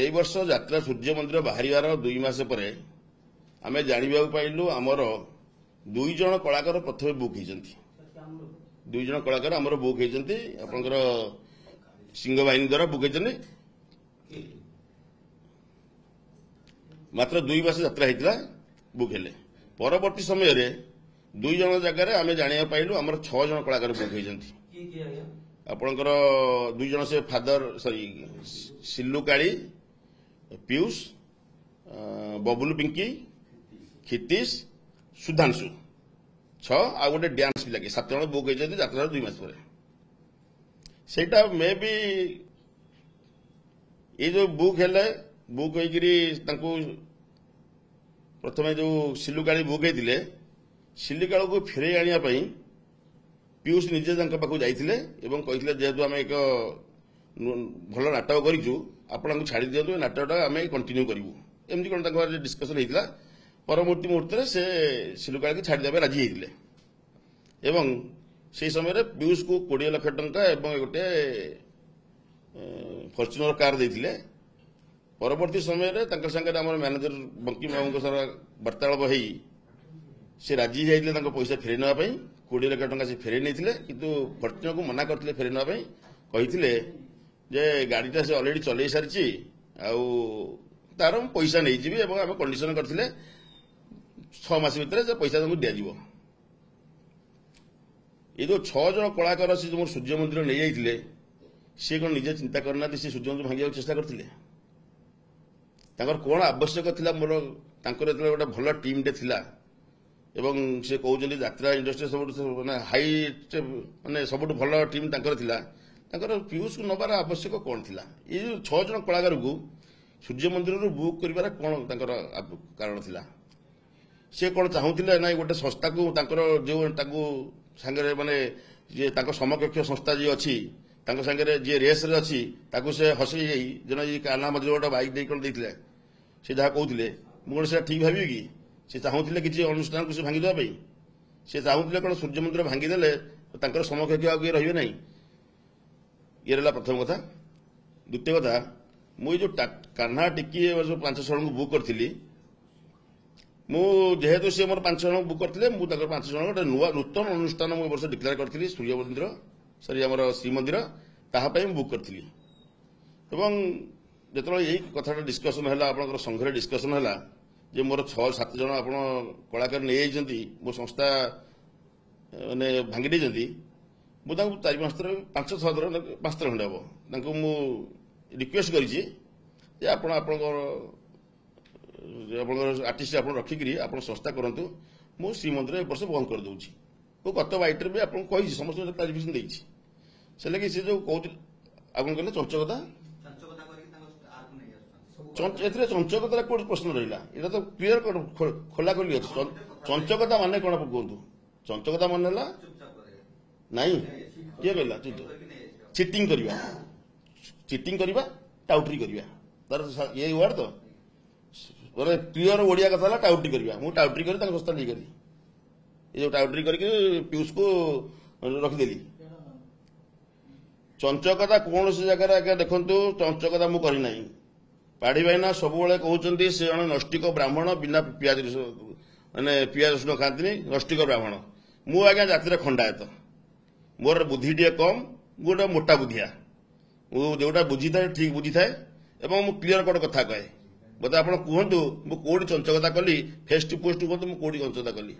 এই ବର୍ଷ ଯାତ୍ରା ସୂର୍ଯ୍ୟ ମନ୍ଦିର ବାହାରିବାର 2 ମାସ ପରେ ଆମେ ଜାଣିବାକୁ ପାଇଲୁ ଆମର 2 ଜଣ କଳାକାର ପ୍ରଥମେ ବୁକ୍ ହେଇଛନ୍ତି। 2 ଜଣ କଳାକାର ଆମର ବୁକ୍ ହେଇଛନ୍ତି ଆପଣଙ୍କର ସିଂହ ବାହିନୀ ଦ୍ୱାରା ବୁକ୍ ହେଇଛନ୍ତି। ମାତ୍ର 2 ମାସ ଯାତ୍ରା ହେଇଥିଲା ବୁକ୍ ହେଲେ ପରବର୍ତ୍ତୀ ସମୟରେ 2 ଜଣ ଜାଗାରେ ଆମେ ଜାଣିବାକୁ ପାଇଲୁ ଆମର 6 ଜଣ କଳାକାର ବୁକ୍ ହେଇଛନ୍ତି। ଆପଣଙ୍କର 2 ଜଣ ସେ ଫାଦର ସରି ସିଲୁ କାଳି पीयूष बबुलू पिंकी क्षितिश सुधांशु 6 आ गोटे डांस भी लगे 7 जन बुक होती यात्रा 2 मास पर सेटा मे भी ये जो बुक है बुक हो प्रथम जो सिलुकाली बुक होते सिलुकाल को फेरे आने पीयूष निजे पाक जाते जेहेतु आम एक भल नाटक करूँ आपको छाड़ी दिखाँ नाटकटा आम कंटिन्यू करूँ एमती कौन डिस्कसन होता परवर्ती मुहूर्त से सिलुकाल की छाड़ी राजी होते से समय पीयूष को 20 लाख टंका गोटे फॉर्च्यूनर कार देते परवर्ती समय सागर आम मैनेजर बंकिम बाबू सर वार्तालाप हो सी राजी जाते पैसा फेरे नापी 20 लाख टंका से फेरे नहीं किंतु फॉर्च्यूनर को मना करते फेरे नापी कहते जे गाड़ीटा से ऑलरेडी चलई सारी तार पैसा नहीं जी आम कंडीशन करते 6 मास भितर से पैसा दिज्व ये जो 6 जन कलाकार से जो सूर्य मंदिर नहीं जाते सी कौन निजे चिंता करना सी सूर्य मंदिर भांगा चेष्टा करते कौन आवश्यक था मोर गोटे भल टीमटे थिला एवं से कहते यात्रा इंडस्ट्री सब माने हाई माने सब भल टीम थिला पीयूष को नबार आवश्यक कौन थिला ये 6 जन कलाकार को सूर्य मंदिर बुक कर कौन कारण थिला से कौन चाहूले ना गोटे संस्था को जो सांगे माने जे समकक्ष संस्था जी अच्छी सांगे जी रेस रे अच्छी से हसई जन काना मध्य गोटे बाइक दे कौन देते से जहाँ कहते मुझे ठीक भावी कि से चाहूले किसी अनुष्ठान को भांगी देवाई से चाहूले कौन सूर्य मंदिर भांगीदे समकक्ष आगे रे ना ये रहा प्रथम कथा द्वितीय कथा मुझे जो कान्हा टिकी जो 5 जन को बुक करी जेहेतु सी मोर 5 जन बुक करते 5 जन गोटे नुआ नूतन अनुष्ठान मुझे वर्ष डिक्लेयर करी सूर्य मंदिर सरी आम श्रीमंदिर तापाई बुक करी जो यही कथा डिस्कसन है आप संघ डिस्कसन है जे मोर 6-7 जन आप कलाकार नहीं जाती मो संस्था मैंने भांगी देती मुझे 4-5 थर 5-6 थर 5 थर खंडे हम मु रिक्वेस्ट करी आर्टिस्ट आप रखिकी आप संस्था करूँ मु श्रीमंदिर ए वर्ष बंद कर दूसरी वो गत बाइट्रे भी आपको कही समस्त क्लारिफिकेशन देती से लगे सी जो कहते आप कहले चंचकता चंचकता कौन प्रश्न रहा यहाँ तो क्लीयर खोला खोली अच्छे चंचकता मान कौन आप कहतु चंचकता मान नहीं किए कहला चिटिंग करवा टाउटरी करवा तार ये वर्ड तो क्लीयर ओडिया कथा टाउटरी करवा मुझे टाउटरी कर संस्था नहीं करी ये टाउटरी करके पीयूष को रखिदेली चंचकता कौन सी जगह आगे देखु चंचकता मुझे करना पाढ़ी भाईना सब कहते से जन नष्टिक ब्राह्मण बिना पियाज माने पियाज रसुण खाती नष्टिक ब्राह्मण मु आज्ञा जातिर खंडायत मोर बुद्धि टे कम गोटे मोटा बुद्धिया जोटा बुझी था ठीक बुझी थाए एवं मु क्लीयर कट कथा कहे बोधे आप कहतु मुझे कौटी चंचकता कली फेस टू फेस कहतु मुझे कौटी चंचकता कली।